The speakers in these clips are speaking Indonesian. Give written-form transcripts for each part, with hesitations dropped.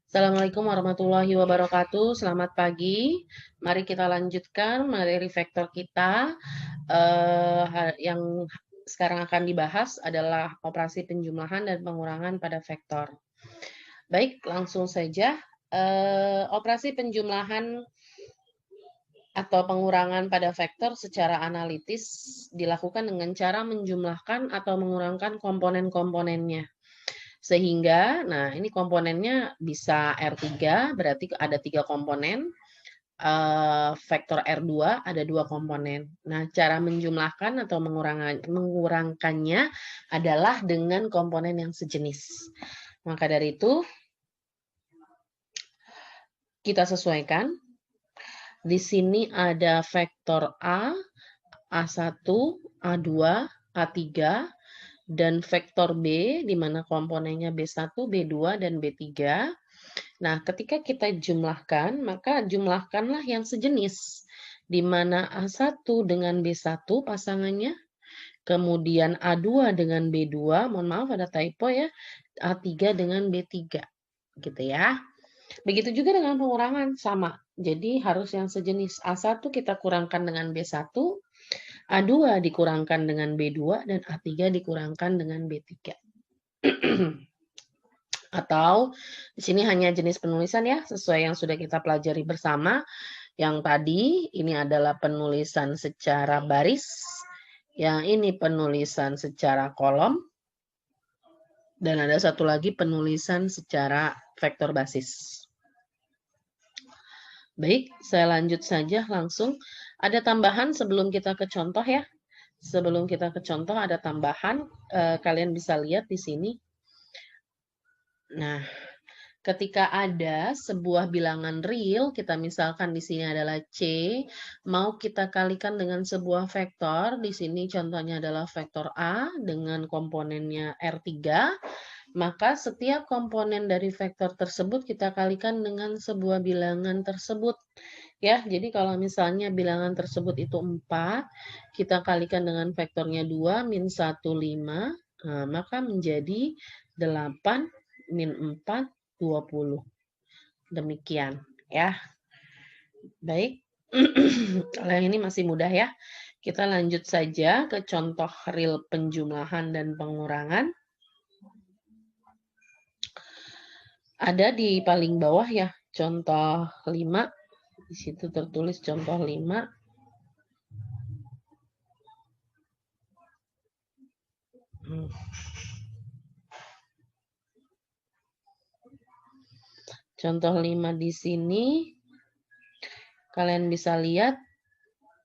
Assalamualaikum warahmatullahi wabarakatuh. Selamat pagi. Mari kita lanjutkan materi vektor kita. Yang sekarang akan dibahas adalah operasi penjumlahan dan pengurangan pada vektor. Baik, langsung saja. Operasi penjumlahan atau pengurangan pada vektor secara analitis dilakukan dengan cara menjumlahkan atau mengurangkan komponen-komponennya. Sehingga, nah ini komponennya bisa R3, berarti ada 3 komponen, vektor R2 ada 2 komponen. Nah, cara menjumlahkan atau mengurangkannya adalah dengan komponen yang sejenis. Maka dari itu, kita sesuaikan. Di sini ada vektor A, A1, A2, A3, dan vektor B, di mana komponennya B1, B2, dan B3. Nah, ketika kita jumlahkan, maka jumlahkanlah yang sejenis, di mana A1 dengan B1 pasangannya, kemudian A2 dengan B2, mohon maaf ada typo ya, A3 dengan B3, gitu ya. Begitu juga dengan pengurangan, sama. Jadi harus yang sejenis. A1 kita kurangkan dengan B1, A2 dikurangkan dengan B2, dan A3 dikurangkan dengan B3. Atau di sini hanya jenis penulisan ya, sesuai yang sudah kita pelajari bersama. Yang tadi ini adalah penulisan secara baris, yang ini penulisan secara kolom, dan ada satu lagi penulisan secara vektor basis. Baik, saya lanjut saja langsung. Ada tambahan sebelum kita ke contoh ya. Sebelum kita ke contoh ada tambahan, kalian bisa lihat di sini. Nah, ketika ada sebuah bilangan real, kita misalkan di sini adalah C, mau kita kalikan dengan sebuah vektor, di sini contohnya adalah vektor A dengan komponennya R3, maka setiap komponen dari vektor tersebut kita kalikan dengan sebuah bilangan tersebut. Ya, jadi kalau misalnya bilangan tersebut itu 4, kita kalikan dengan vektornya 2, min 1, 5, maka menjadi 8, min 4, 20. Demikian ya. Baik. Kalau yang ini masih mudah ya. Kita lanjut saja ke contoh real penjumlahan dan pengurangan. Ada di paling bawah ya, contoh 5. Di situ tertulis contoh 5. Contoh 5 di sini, kalian bisa lihat,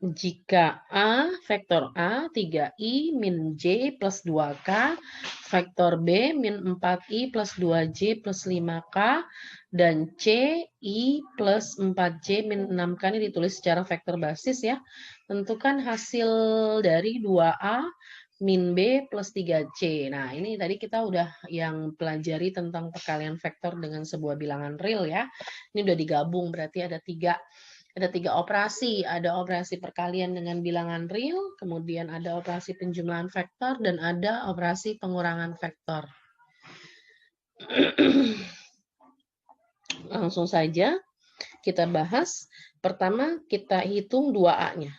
jika A, vektor A, 3I min J plus 2K, vektor B min 4I plus 2J plus 5K, dan C, I plus 4J min 6K ini ditulis secara vektor basis ya. Tentukan hasil dari 2A min B plus 3C. Nah, ini tadi kita udah yang pelajari tentang perkalian vektor dengan sebuah bilangan real ya. Ini udah digabung, berarti ada tiga operasi. Ada operasi perkalian dengan bilangan real, kemudian ada operasi penjumlahan vektor, dan ada operasi pengurangan vektor. Langsung saja kita bahas. Pertama kita hitung 2A-nya.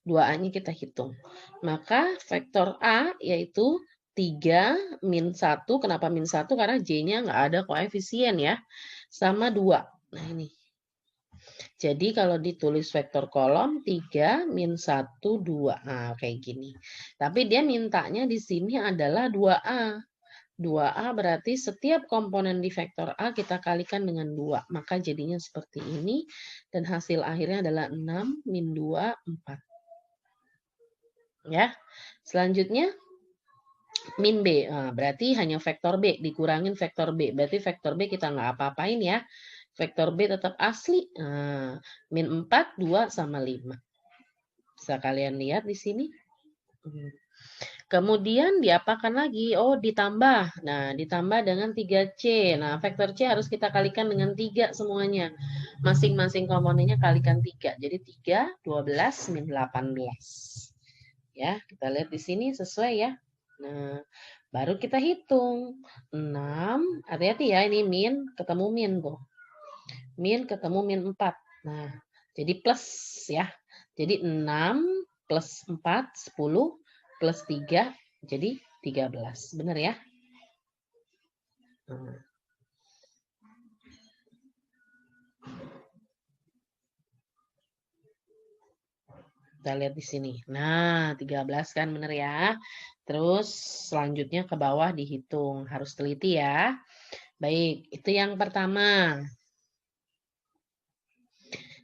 2A-nya kita hitung. Maka vektor A yaitu 3 min 1. Kenapa min 1? Karena J-nya nggak ada koefisien ya. Sama 2. Nah ini. Jadi kalau ditulis vektor kolom 3 min 1 2. Nah, kayak gini. Tapi dia mintanya di sini adalah 2A. 2A berarti setiap komponen di vektor A kita kalikan dengan 2. Maka jadinya seperti ini. Dan hasil akhirnya adalah 6 min 2, 4. Ya. Selanjutnya min B. Nah, berarti hanya vektor B dikurangin vektor B. Berarti vektor B kita nggak apa-apain ya. Vektor B tetap asli. Nah, min 4, 2 sama 5. Bisa kalian lihat di sini. Kemudian diapakan lagi? Oh, ditambah. Nah, ditambah dengan 3C. Nah, vektor C harus kita kalikan dengan 3 semuanya. Masing-masing komponennya kalikan 3. Jadi 3, 12, min 18. Ya, kita lihat di sini sesuai ya. Nah, Baru kita hitung. 6, hati-hati ya ini min, ketemu min tuh. Min ketemu min 4. Nah, jadi plus ya. Jadi 6 plus 4, 10 plus 3, jadi 13. Benar ya? Nah. Kita lihat di sini. Nah, 13 kan benar ya. Terus selanjutnya ke bawah dihitung. Harus teliti ya. Baik, itu yang pertama.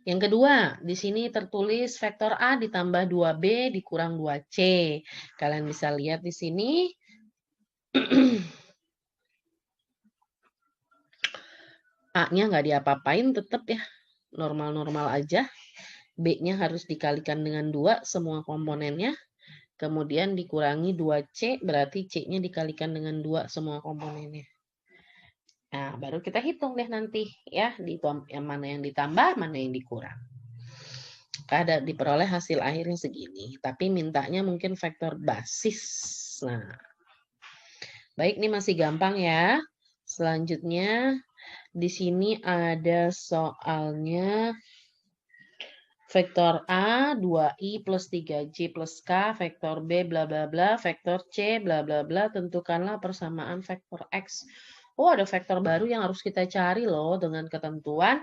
Yang kedua, di sini tertulis vektor A ditambah 2B dikurang 2C. Kalian bisa lihat di sini. A-nya nggak diapa-apain tetap ya. Normal-normal aja. B-nya harus dikalikan dengan 2 semua komponennya. Kemudian dikurangi 2C, berarti C-nya dikalikan dengan 2 semua komponennya. Nah, baru kita hitung deh nanti ya, yang mana yang ditambah, mana yang dikurang. Ada diperoleh hasil akhirnya segini, tapi mintanya mungkin vektor basis. Nah, baik, ini masih gampang ya. Selanjutnya di sini ada soalnya vektor A 2I plus 3J plus K, vektor B bla bla bla, vektor C bla bla bla, tentukanlah persamaan vektor X. Oh, ada vektor baru yang harus kita cari loh dengan ketentuan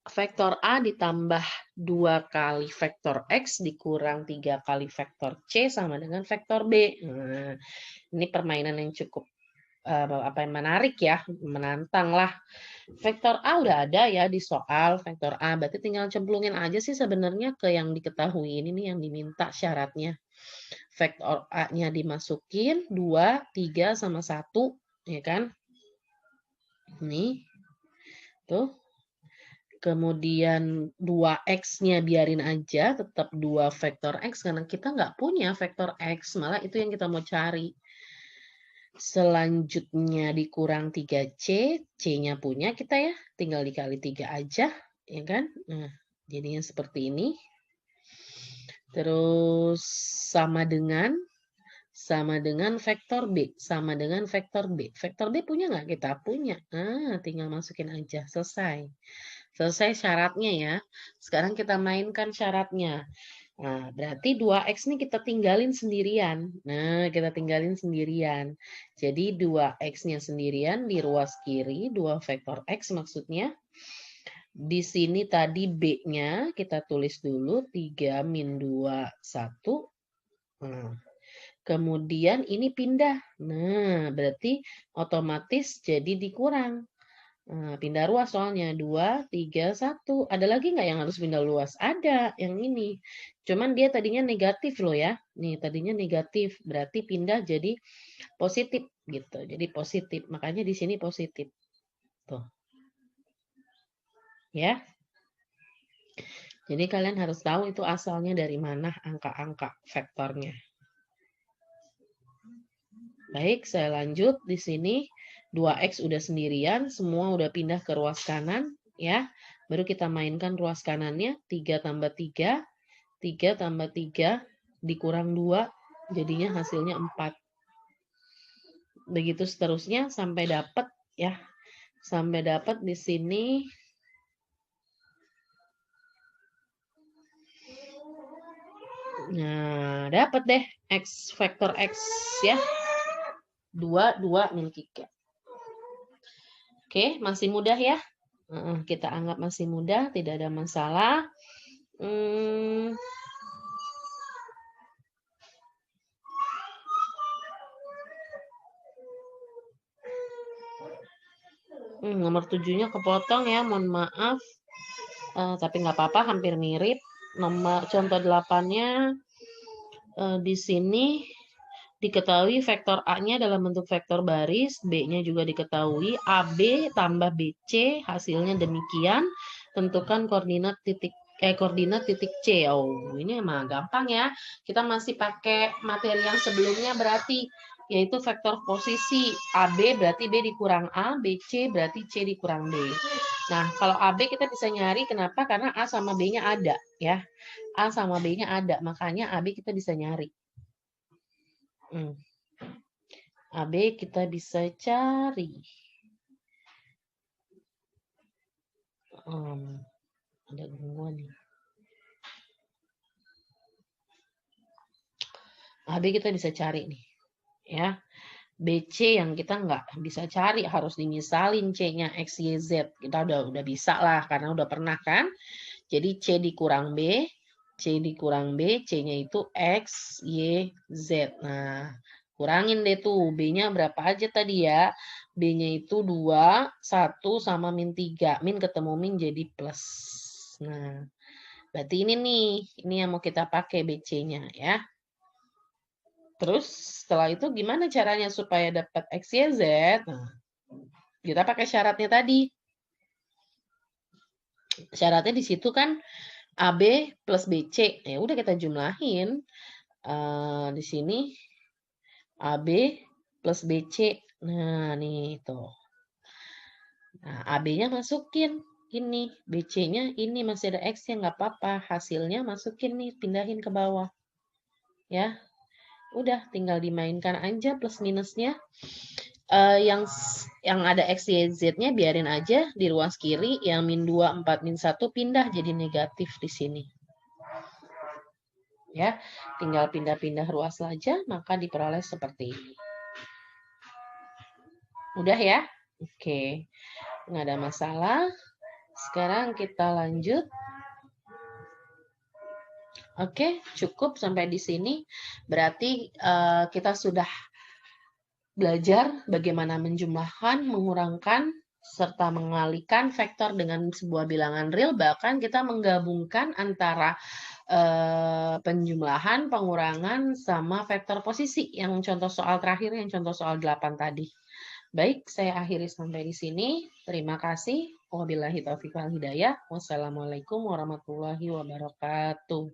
vektor A ditambah 2 kali vektor X dikurang 3 kali vektor C sama dengan vektor B. Nah, ini permainan yang cukup menarik ya, menantang lah. Vektor A udah ada ya di soal vektor A, berarti tinggal cemplungin aja sih sebenarnya ke yang diketahui ini nih yang diminta syaratnya. Vektor A-nya dimasukin 2, 3 sama 1, ya kan? Nih. Tuh. Kemudian 2x-nya biarin aja, tetap 2 vektor x, karena kita nggak punya vektor x, malah itu yang kita mau cari. Selanjutnya dikurang 3C, C-nya punya kita ya, tinggal dikali 3 aja, ya kan? Nah, jadinya seperti ini. Terus sama dengan vektor B, sama dengan vektor B. Vektor B punya nggak? Kita punya. Nah, tinggal masukin aja, selesai. Selesai syaratnya ya. Sekarang kita mainkan syaratnya. Nah, berarti 2x ini kita tinggalin sendirian. Nah, kita tinggalin sendirian. Jadi 2x-nya sendirian di ruas kiri, 2 vektor x maksudnya. Di sini tadi B-nya kita tulis dulu 3 min 2, 1. Nah, kemudian ini pindah. Nah, berarti otomatis jadi dikurang. Nah, pindah ruas soalnya 2, 3, 1. Ada lagi nggak yang harus pindah luas? Ada, yang ini. Cuman dia tadinya negatif loh ya. Nih, tadinya negatif. Berarti pindah jadi positif gitu. Jadi positif. Makanya di sini positif. Tuh. Ya. Jadi kalian harus tahu itu asalnya dari mana angka-angka vektornya. Baik, saya lanjut di sini. 2x udah sendirian, semua udah pindah ke ruas kanan ya. Baru kita mainkan ruas kanannya 3 tambah 3, 3 tambah 3 dikurang 2, jadinya hasilnya 4. Begitu seterusnya sampai dapat ya. Sampai dapat di sini. Nah, dapat deh x vektor x ya. 2, 2 min 3. Oke, masih mudah ya. Kita anggap masih mudah, tidak ada masalah. Nomor 7-nya kepotong ya, mohon maaf. Tapi nggak apa-apa, hampir mirip. Nomor contoh 8-nya di sini diketahui vektor A-nya dalam bentuk vektor baris, B-nya juga diketahui, AB tambah BC hasilnya demikian. Tentukan koordinat titik C. Oh, ini emang gampang ya. Kita masih pakai materi yang sebelumnya berarti yaitu vektor posisi. AB berarti B dikurang A, BC berarti C dikurang B. Nah, kalau AB kita bisa nyari kenapa? Karena A sama B-nya ada ya. A sama B-nya ada, makanya AB kita bisa nyari. AB kita bisa cari. Ada gangguan nih. AB kita bisa cari nih. Ya. BC yang kita nggak bisa cari, harus dimisalin C-nya X, Y, Z. Kita udah bisa lah, karena udah pernah kan. Jadi C dikurang B, C dikurang B, C-nya itu X, Y, Z. Nah, kurangin deh tuh. B-nya berapa aja tadi ya? B-nya itu 2, 1, sama min 3. Min ketemu min jadi plus. Nah, berarti ini nih. Ini yang mau kita pakai BC-nya ya. Terus setelah itu gimana caranya supaya dapat X, Y, Z? Nah, kita pakai syaratnya tadi. Syaratnya di situ kan AB plus BC. Ya udah kita jumlahin. Di sini AB plus BC. Nah, nih tuh. Nah, AB-nya masukin. Ini, BC-nya ini masih ada X-nya, nggak apa-apa. Hasilnya masukin nih, pindahin ke bawah. Ya, udah tinggal dimainkan aja plus minusnya. Yang ada X, Y, Z-nya biarin aja di ruas kiri. Yang min 2, 4, min 1 pindah jadi negatif di sini. Ya, tinggal pindah-pindah ruas saja, maka diperoleh seperti ini. Udah ya? Oke, nggak ada masalah. Sekarang kita lanjut. Oke, cukup sampai di sini. Berarti kita sudah belajar bagaimana menjumlahkan, mengurangkan, serta mengalihkan vektor dengan sebuah bilangan real. Bahkan kita menggabungkan antara penjumlahan, pengurangan, sama vektor posisi. Yang contoh soal terakhir, yang contoh soal 8 tadi. Baik, saya akhiri sampai di sini. Terima kasih. Wabillahi taufiq wal hidayah. Wassalamualaikum warahmatullahi wabarakatuh.